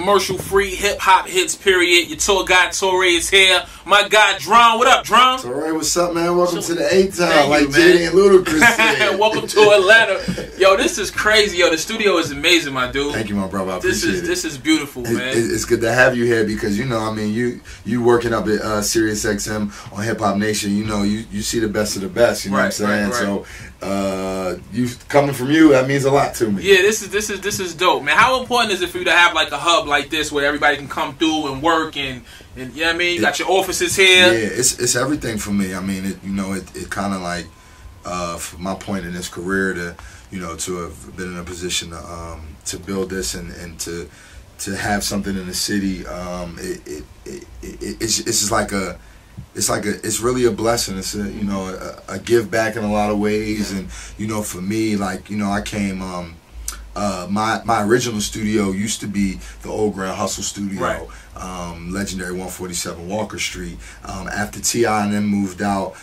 commercial-free hip-hop hits, period. Your tour guide, Torae, is here. My guy, Drum. What up, Drum? Torae, what's up, man? Welcome to the ATL, like JD and Ludacris said. Welcome to Atlanta. Yo, this is crazy. Yo, the studio is amazing, my dude. Thank you, my brother. I appreciate it. This is beautiful, man. It's good to have you here because, you know, I mean, you working up at Sirius XM on Hip Hop Nation, you know, you see the best of the best, you know what I'm saying? Right. So, you coming from you, that means a lot to me. Yeah, this is dope, man. How important is it for you to have like a hub like this where everybody can come through and work and you know what I mean? You got your offices here. Yeah, it's everything for me. I mean, it kind of like from my point in this career to have been in a position to build this and to have something in the city. It's just like it's really a blessing. It's a give back in a lot of ways. And for me, like I came. My original studio used to be the Old Grand Hustle Studio, right. Legendary 147 Walker Street. After T.I. and them moved out,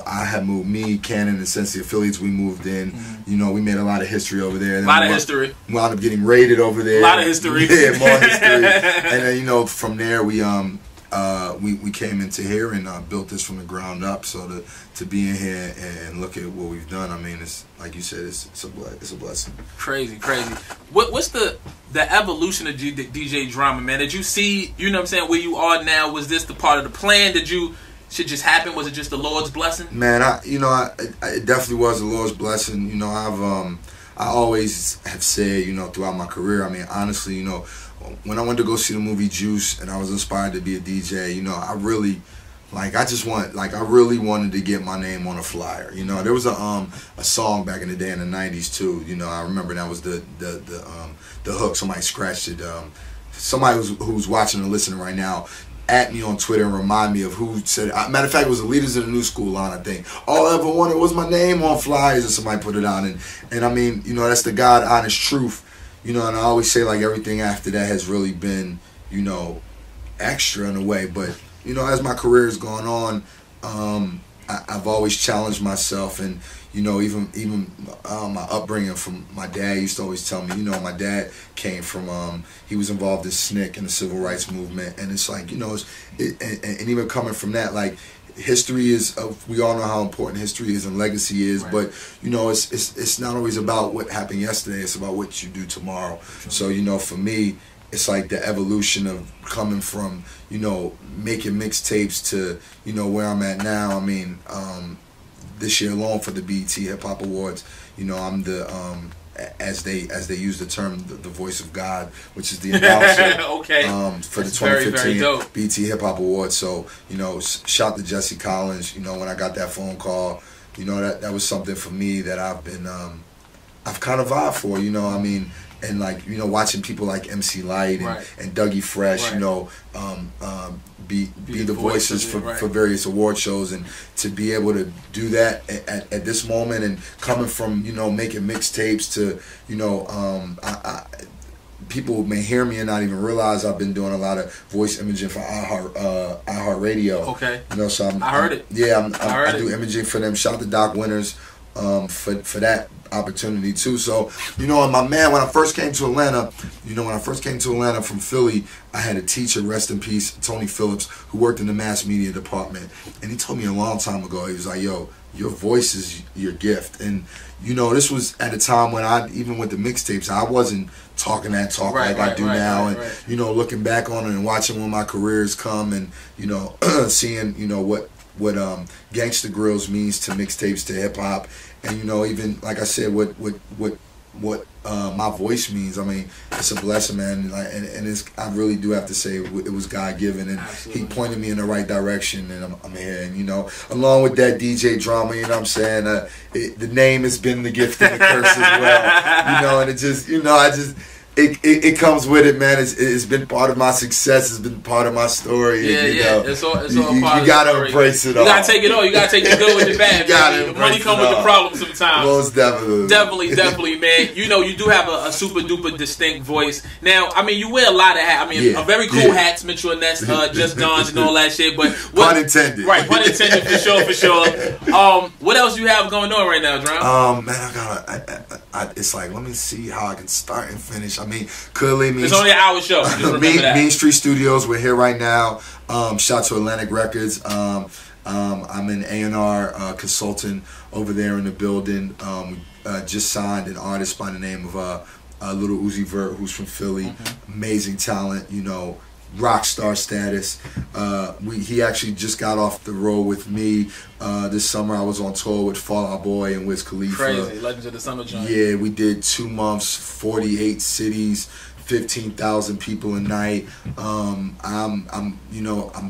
I had moved, me, Cannon, and Sensi affiliates, we moved in. Mm-hmm. We made a lot of history over there. A lot of history. Wound up getting raided over there. A lot of history. Yeah, more history. And then, from there, we came into here and built this from the ground up. So to be in here and look at what we've done, I mean, it's like you said, it's a blessing. Crazy. What's the evolution of DJ Drama, man? Did you see, where you are now? Was this the part of the plan? Should just happen? Was it just the Lord's blessing? Man, it definitely was the Lord's blessing. I always have said, throughout my career, I mean, honestly, when I went to go see the movie Juice and I was inspired to be a DJ, I really, I really wanted to get my name on a flyer. There was a song back in the day in the '90s too. I remember that was the hook. Somebody scratched it. Somebody who's watching and listening right now, at me on Twitter and remind me of who said it. Matter of fact, it was the Leaders of the New School line, I think. All I ever wanted was my name on flyers, and somebody put it out. And I mean, that's the God honest truth. And I always say, like, everything after that has really been, extra in a way. But, as my career has gone on, I've always challenged myself. And, even my upbringing from my dad used to always tell me, my dad came from, he was involved in SNCC and the Civil Rights Movement. And it's like, and even coming from that, like, history is, we all know how important history is and legacy is, right. But it's not always about what happened yesterday, it's about what you do tomorrow. So for me, it's like the evolution of coming from making mixtapes to where I'm at now. I mean, this year alone for the BET Hip Hop Awards, I'm the as they use the term, the voice of God, which is the announcer. Okay. For that's the 2015 very BET Hip Hop Awards. So, shout to Jesse Collins, when I got that phone call, that was something for me that I've been, I've kind of vibed for, I mean, and like, watching people like MC Light and, right. and Dougie Fresh, right. Be the voices for various award shows, and to be able to do that at this moment, and coming from making mixtapes to people may hear me and not even realize I've been doing a lot of voice imaging for iHeartRadio. Okay. So I heard it. Yeah, I do imaging for them. Shout out to Doc Winters for that opportunity too. So and my man, when I first came to Atlanta, from Philly, I had a teacher, rest in peace, Tony Phillips, who worked in the mass media department, and he told me a long time ago, he was like, yo, your voice is your gift. And this was at a time when even with the mixtapes, I wasn't talking that talk like I do now. And looking back on it and watching when my careers come, and seeing what Gangsta Grills means to mixtapes, to hip hop, and even like I said, what my voice means. I mean, it's a blessing, man. And it's, I really do have to say it was God given, and absolutely. He pointed me in the right direction, and I'm here. And along with that DJ Drama, what I'm saying, the name has been the gift and the curse as well. And it just, it comes with it, man. It's been part of my success. It's been part of my story. Yeah, It's all part of the story. You gotta embrace it all. You gotta take it all. You gotta take the good with the bad. The money come with the problem sometimes. Most definitely. Definitely, man. You do have a super duper distinct voice. Now, I mean, you wear a lot of hats. I mean, a very cool hats, Mitchell and Ness, Just Guns and all that shit. But pun intended. Right, pun intended for sure. What else you have going on right now, Drum? Man, it's like, let me see how I can start and finish. I mean, clearly, it's only an hour show. Just remember that. Mean Street Studios. We're here right now. Shout to Atlantic Records. I'm an A&R consultant over there in the building. Just signed an artist by the name of Little Uzi Vert, who's from Philly. Amazing talent, you know, rock star status. He actually just got off the road with me this summer. I was on tour with Fall Out Boy and Wiz Khalifa. Crazy, Legends of the Summer joint. Yeah, we did 2 months, 48 cities, 15,000 people a night. I'm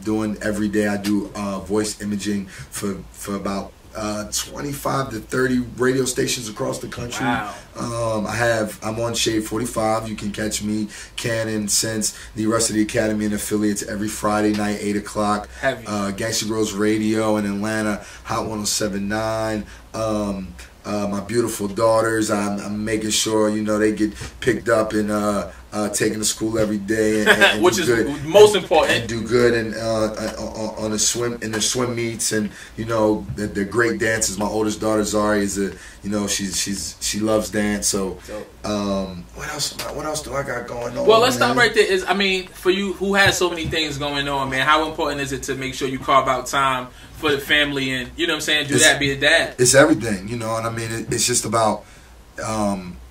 doing every day. I do voice imaging for about 25 to 30 radio stations across the country. Wow. I'm on Shade 45. You can catch me, Cannon, Sense, the rest of the Academy and affiliates every Friday night, 8 o'clock. Heavy. Gangsta Girls Radio in Atlanta, Hot 107.9. My beautiful daughters, I'm making sure, you know, they get picked up and taken to school every day, and which is good, most important. and do good and on the swim meets, and you know they're great dancers. My oldest daughter Zari is she loves dance. So what else do I got going on? Well, let's stop right there. I mean, for you who has so many things going on, man, how important is it to make sure you carve out time for the family and, you know what I'm saying, be a dad? It's everything, you know, and I mean it's just about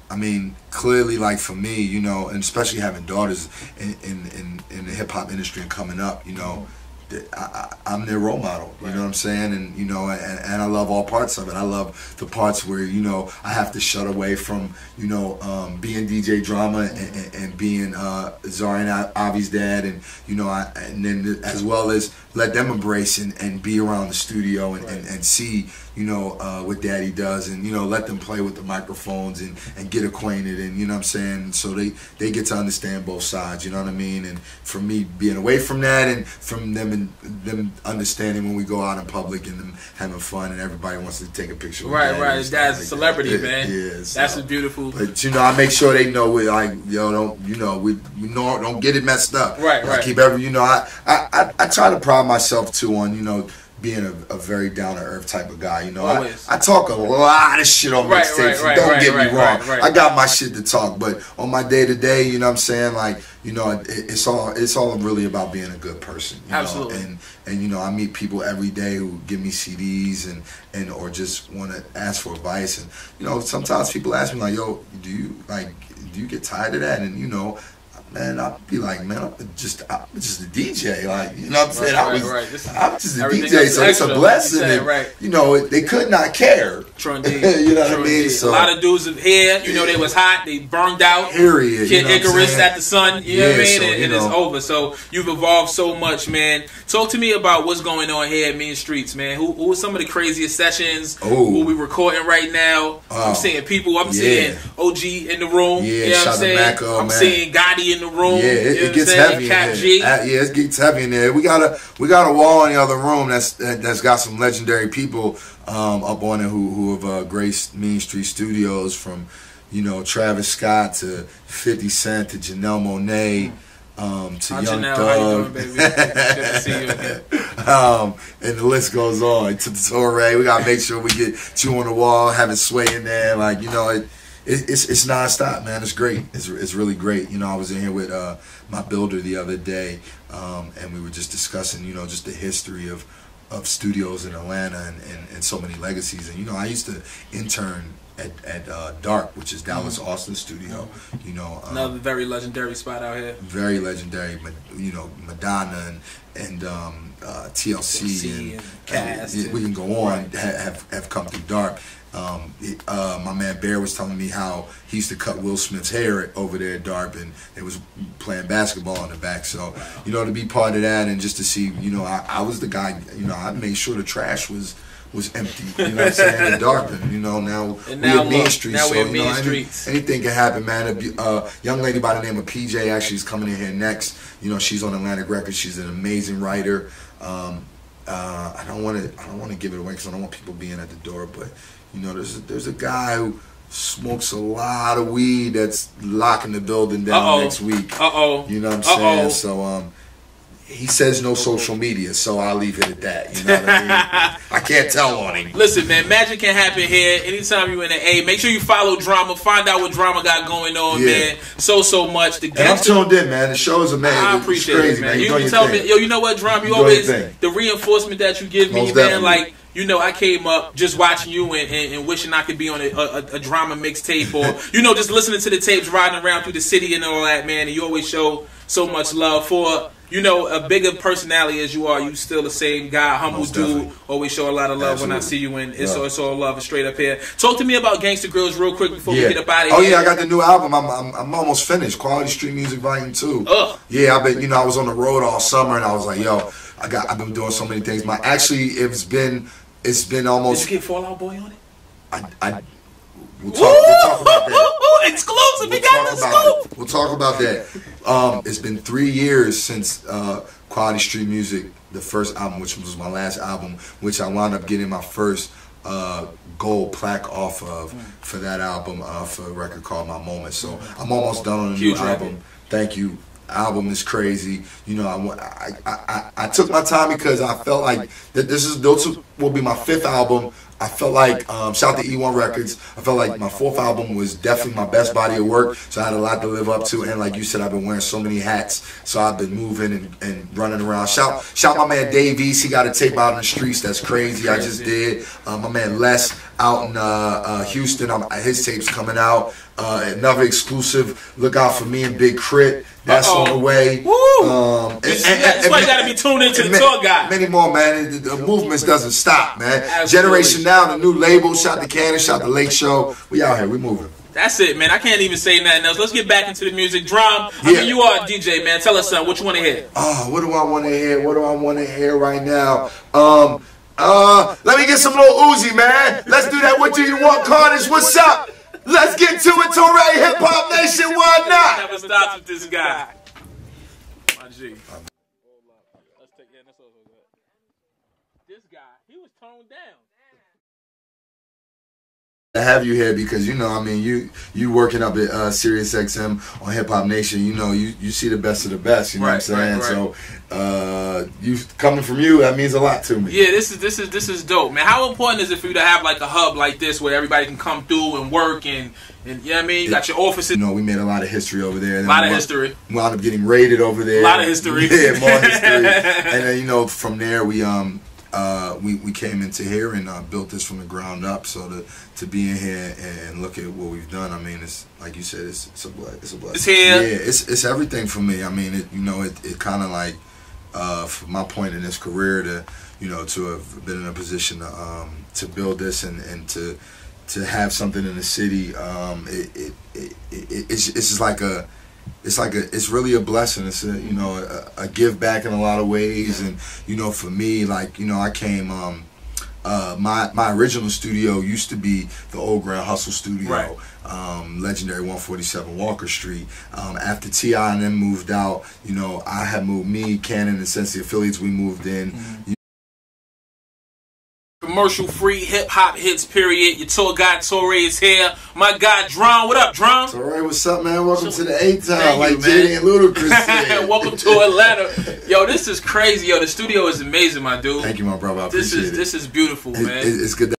I mean, clearly, like for me, you know, and especially having daughters in the hip hop industry and coming up, you know, I'm their role model. You know what I'm saying? And you know, and I love all parts of it. I love the parts where, you know, I have to shut away from, you know, being DJ Drama and being Zari and Avi's dad, and you know, and then as well as let them embrace and be around the studio and see, you know, what Daddy does, and you know, let them play with the microphones and get acquainted, and you know what I'm saying, so they get to understand both sides, you know what I mean. And for me, being away from that, and from them and them understanding when we go out in public and them having fun and everybody wants to take a picture with Daddy. His dad's a celebrity, man. Yeah, so, that's a beautiful. But you know, I make sure they know we like, don't get it messed up. I keep you know, I try to pride myself too on, you know, being a very down-to-earth type of guy, you know. I talk a lot of shit on mixtapes, don't get me wrong. I got my shit to talk, but on my day-to-day, you know what I'm saying, like, you know, it's all really about being a good person, you Absolutely. know. And you know, I meet people every day who give me CDs and or just want to ask for advice, and you know, sometimes people ask me like, yo, do you get tired of that? And you know, man, I'll be like, man, I'm just a DJ, like, you know what I'm saying? I'm just a DJ, so it's a blessing. And, you know, they could not care. True indeed. You know what I mean? Indeed. So, a lot of dudes here, you know, they was hot, they burned out. Period. Kid Icarus at the sun, you know what I mean? So, and it's over. So you've evolved so much, man. Talk to me about what's going on here at Mean Streets, man. Who are some of the craziest sessions? Who we recording right now? I'm seeing people. I'm seeing OG in the room. Yeah, you know what I'm saying? I'm seeing Gotti in the room. Yeah, it gets heavy in there. Yeah, it gets heavy in there. We got a wall in the other room that's got some legendary people up on it who have graced Mean Street Studios, from, you know, Travis Scott to 50 Cent to Janelle Monáe. To Young Janelle, Thug. how you doing, baby? Good to see you again. And the list goes on. To the Torae, we gotta make sure we get you on the wall, have it sway in there, like, you know, it's nonstop, man. It's great. It's really great. You know, I was in here with my builder the other day, and we were just discussing, you know, just the history of studios in Atlanta and so many legacies. And you know, I used to intern at Dark, which is Dallas Austin studio. You know, another very legendary spot out here. Very legendary, you know, Madonna and TLC and Cast. We can go on. Have come through Dark. My man Bear was telling me how he used to cut Will Smith's hair over there at Dark, and they was playing basketball in the back. So, you know, to be part of that, and just to see, you know, I was the guy, you know, I made sure the trash was empty, you know what I'm saying, in Dark. And you know, now we're at Mean Street, so you know, anything can happen, man. A young lady by the name of PJ actually is coming in here next. You know, she's on Atlantic Records. She's an amazing writer. I don't want to give it away because I don't want people being at the door, but you know, there's a guy who smokes a lot of weed that's locking the building down next week. You know what I'm saying? So he says no social media, so I'll leave it at that. You know what I mean? I can't tell on him. Listen, man, magic can happen here. Anytime you in the A, make sure you follow Drama. Find out what Drama got going on, man. So much. And I'm tuned in, man. The show is amazing. I appreciate crazy, it, man. You can tell me, yo, you know what, Drama? You always, the reinforcement that you give me, man, like, you know, I came up just watching you and wishing I could be on a Drama mixtape, or, you know, just listening to the tapes, riding around through the city and all that, man. And you always show so much love for, you know, a bigger personality as you are. You still the same guy, humble dude. Always show a lot of love when I see you, and it's all love and straight up here. Talk to me about Gangsta Grills real quick before we get up out of here. Oh yeah, I got the new album. I'm almost finished. Quality Street Music Volume 2. Yeah, I was on the road all summer, and I was like, yo, I've been doing so many things. Actually, it's been almost. Did you get Fall Out Boy on it? We'll talk about that. Exclusive. We got the scoop. We'll talk about that. It's been 3 years since Quality Street Music, the first album, which was my last album, which I wound up getting my first gold plaque off of for that album, for a record called My Moment. So I'm almost done on the new album. Thank you. Album is crazy. You know, I took my time because I felt like that those will be my 5th album. I felt like, shout to E1 Records, I felt like my 4th album was definitely my best body of work, so I had a lot to live up to, and like you said, I've been wearing so many hats, so I've been moving and running around. Shout my man Dave East, he got a tape out in the streets, that's crazy, I just did. My man Les out in Houston, his tape's coming out. Another exclusive, look out for me and Big Crit, that's on the way. That's why you gotta be tuned into the tour guy. Many more, man. The movements doesn't stop, man. Absolutely. Generation Now, the new label, shout to Cannon, shout to Lake Show. We out here, we moving. That's it, man. I can't even say nothing else. Let's get back into the music. Drum, I mean, you are a DJ, man. Tell us something. What you want to hear? What do I want to hear? What do I want to hear right now? Let me get some little Uzi, man. Let's do that. What do you want, Carnage? What's up? Let's get to it, Torae, Hip Hop Nation, why not? Never stops with this guy. My G. Let's take that. That's also good. This guy, he was toned down. I have you here because, you know, I mean, you working up at Sirius XM on Hip Hop Nation, you know, you see the best of the best, you know what I'm saying? Right. So you coming from you, that means a lot to me. Yeah, this is dope, man. How important is it for you to have like a hub like this where everybody can come through and work and you know what I mean? You got your offices. You know, we made a lot of history over there. A lot of history. Wound up getting raided over there. A lot of history. Yeah, more history. And then, you know, from there we came into here and built this from the ground up. So to be in here and look at what we've done, I mean, it's like you said, it's a blessing. It's here. Yeah, it's everything for me. I mean, it kind of like from my point in this career to have been in a position to build this and to have something in the city. It's just like it's really a blessing. It's a give back in a lot of ways. And for me, like I came my original studio used to be the Old Grand Hustle studio, legendary 147 Walker Street. After T.I. and them moved out, I had moved, me, Cannon, and Sensi Affiliates, we moved in. Commercial free hip hop hits, period. Your tour guy Torae is here. My guy Drum, what up, Drum? Torae, what's up, man? Welcome to the ATL, like Jada and Ludacris said. Welcome to Atlanta. Yo, this is crazy. Yo, the studio is amazing, my dude. Thank you, my brother. I appreciate it. This is beautiful, man. It's good.